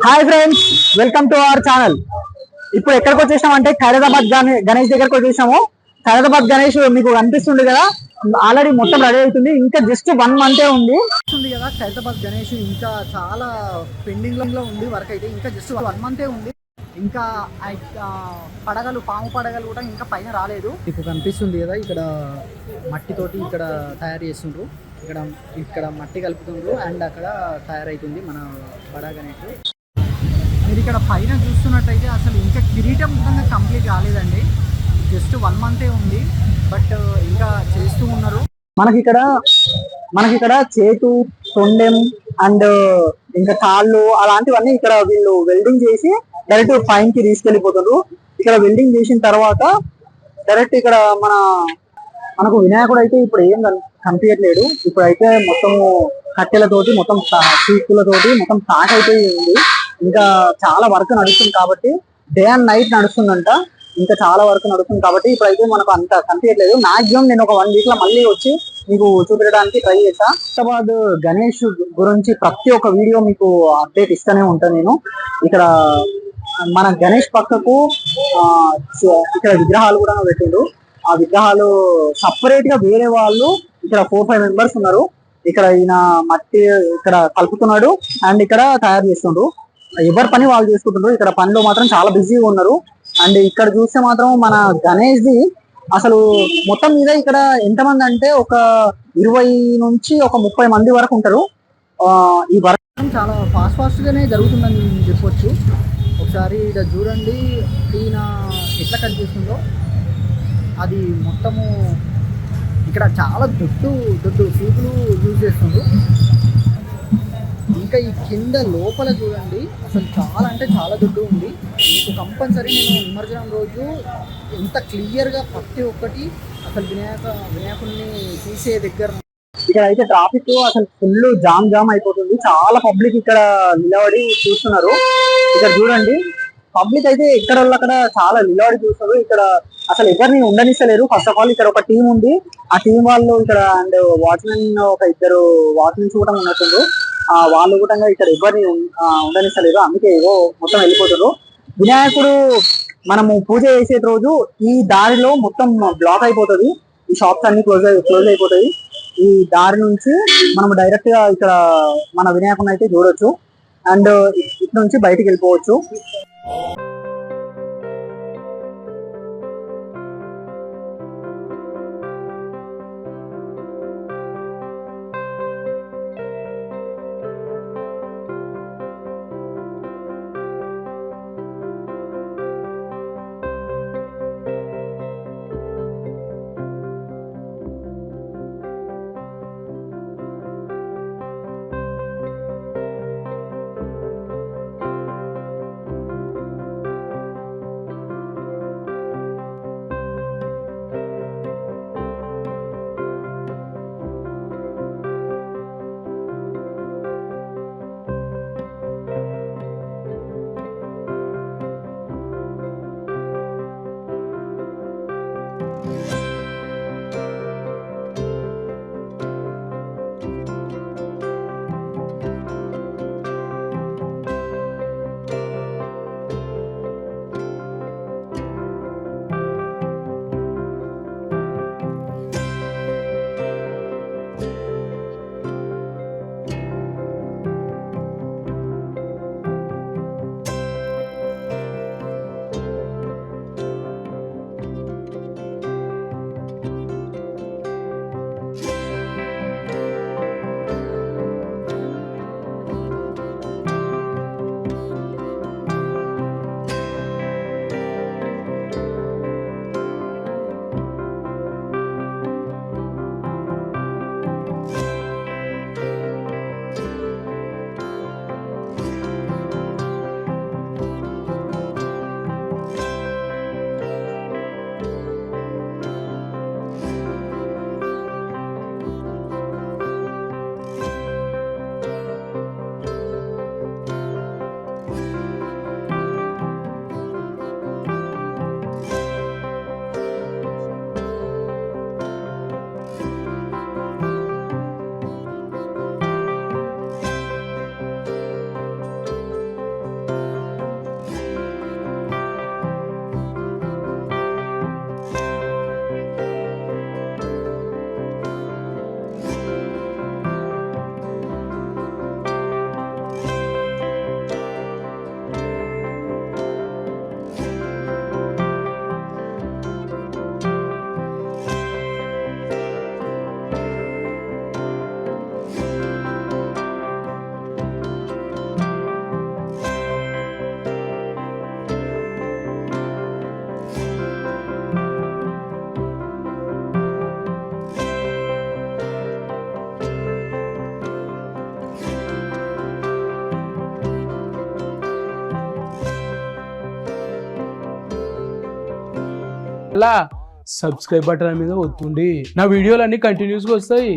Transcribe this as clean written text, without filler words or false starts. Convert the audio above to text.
Hi friends, welcome to our channel. ఇప్పుడు ఎక్కడికి వచ్చేసాం అంటే ఖైరతాబాద్ గణేష్ దగ్గరకు వచ్చేసాము. ఖైరతాబాద్ గణేష్ మీకు కనిపిస్తుంది కదా, ఆల్రెడీ మొత్తం రెడీ అవుతుంది. ఇంకా జస్ట్ 1 month ఉంది కదా. ఖైరతాబాద్ గణేష్ ఇంకా చాలా పెండింగ్ లో ఉంది వర్క్ అయితే. ఇంకా జస్ట్ 1 month ఉంది. ఇంకా పాము పడగలు కూడా ఇంకా పైన రాలేదు. మీకు కనిపిస్తుంది కదా, ఇక్కడ మట్టితోటి ఇక్కడ తయారు చేస్తుండ్రు. ఇక్కడ మట్టి కలుపుతుండ్రు అండ్ అక్కడ తయారైతుంది మన బడా గణేష్. మీరు ఇక్కడ పైన చూస్తున్నట్టయితే అసలు ఇంకా కిరీటం కూడా కంప్లీట్ కాలేదండి. జస్ట్ 1 month ఉంది, బట్ ఇంకా చేస్తూ ఉన్నారు. మనకి ఇక్కడ చేతు, తొండెం అండ్ ఇంకా కాళ్ళు అలాంటివన్నీ ఇక్కడ వీళ్ళు వెల్డింగ్ చేసి డైరెక్ట్ పైనకి తీసుకెళ్ళిపోతున్నారు. ఇక్కడ వెల్డింగ్ చేసిన తర్వాత డైరెక్ట్ ఇక్కడ మనకు వినాయకుడు అయితే ఇప్పుడు ఏం కనిపించట్లేదు. ఇప్పుడైతే మొత్తము కట్టెలతోటి మొత్తం పీకులతోటి మొత్తం స్టార్ట్ అయిపోయి ఉంది. ఇంకా చాలా వర్క్ నడుస్తుంది కాబట్టి డే అండ్ నైట్ నడుస్తుందంట. ఇంకా చాలా వర్క్ నడుస్తుంది కాబట్టి ఇప్పుడైతే మనకు అంత కనిపించట్లేదు. మాక్సిమం నేను ఒక 1 week లో మళ్ళీ వచ్చి మీకు చూపించడానికి ట్రై చేశా. హైదరాబాద్ గణేష్ గురించి ప్రతి ఒక్క వీడియో మీకు అప్డేట్ ఇస్తూనే ఉంటాను నేను. ఇక్కడ మన గణేష్ పక్కకు ఇక్కడ విగ్రహాలు కూడా పెట్టిండ్రు. ఆ విగ్రహాలు సపరేట్ గా వేరే వాళ్ళు ఇక్కడ 4-5 members ఉన్నారు. ఇక్కడ ఈయన మట్టి ఇక్కడ కలుపుతున్నాడు అండ్ ఇక్కడ తయారు చేస్తుండ్రు. ఎవరి పని వాళ్ళు చేసుకుంటున్నారు. ఇక్కడ పనిలో మాత్రం చాలా బిజీగా ఉన్నారు. అండ్ ఇక్కడ చూస్తే మాత్రం మన గణేష్ ది అసలు మొత్తం మీద ఇక్కడ ఎంతమంది అంటే ఒక 20 నుంచి ఒక 30 మంది వరకు ఉంటారు. ఈ వర్క్ చాలా ఫాస్ట్ గానే జరుగుతుందని చెప్పొచ్చు. ఒకసారి ఇక్కడ చూడండి, ఈయన ఎట్లా కట్ చేస్తుందో అది మొత్తము. ఇక్కడ చాలా దొడ్డు సూపులు యూజ్ చేస్తుండ్రు. ఇంకా ఈ కింద లోపల చూడండి, అసలు చాలా అంటే చాలా దొడ్డు ఉంది. మీకు కంపల్సరీ నేను నిమజ్జనం రోజు ఎంత క్లియర్గా ప్రతి ఒక్కటి అసలు వినాయకుడిని తీసే దగ్గర ఇక్కడ అయితే ట్రాఫిక్ అసలు ఫుల్ జామ్ అయిపోతుంది. చాలా పబ్లిక్ ఇక్కడ నిలబడి చూస్తున్నారు. ఇక్కడ చూడండి, పబ్లిక్ అయితే ఇక్కడ అక్కడ చాలా నిలబడి చూస్తారు. ఇక్కడ అసలు ఎవరిని ఉండనిస్తలేరు. ఫస్ట్ ఆఫ్ ఆల్ ఇక్కడ ఒక టీం ఉంది. ఆ టీం వాళ్ళు ఇక్కడ అండ్ వాచ్మెన్ ఒక 2 వాచ్మెన్స్ కూడా ఉన్నట్టు. వాళ్ళు కూడా ఇక్కడ ఎవరిని ఉండనిస్తలేరు. అందుకే ఏవో మొత్తం వెళ్ళిపోతారు. వినాయకుడు మనము పూజ చేసే రోజు ఈ దారిలో మొత్తం బ్లాక్ అయిపోతుంది. ఈ షాప్స్ అన్ని క్లోజ్ అయిపోతాయి. ఈ దారి నుంచి మనం డైరెక్ట్ గా ఇక్కడ మన వినాయకుడిని అయితే చూడొచ్చు అండ్ ఇటు నుంచి బయటికి వెళ్ళిపోవచ్చు. అలా సబ్స్క్రైబ్ బటన్ మీద ఒత్తుండి నా వీడియోలు అన్ని కంటిన్యూస్గా వస్తాయి.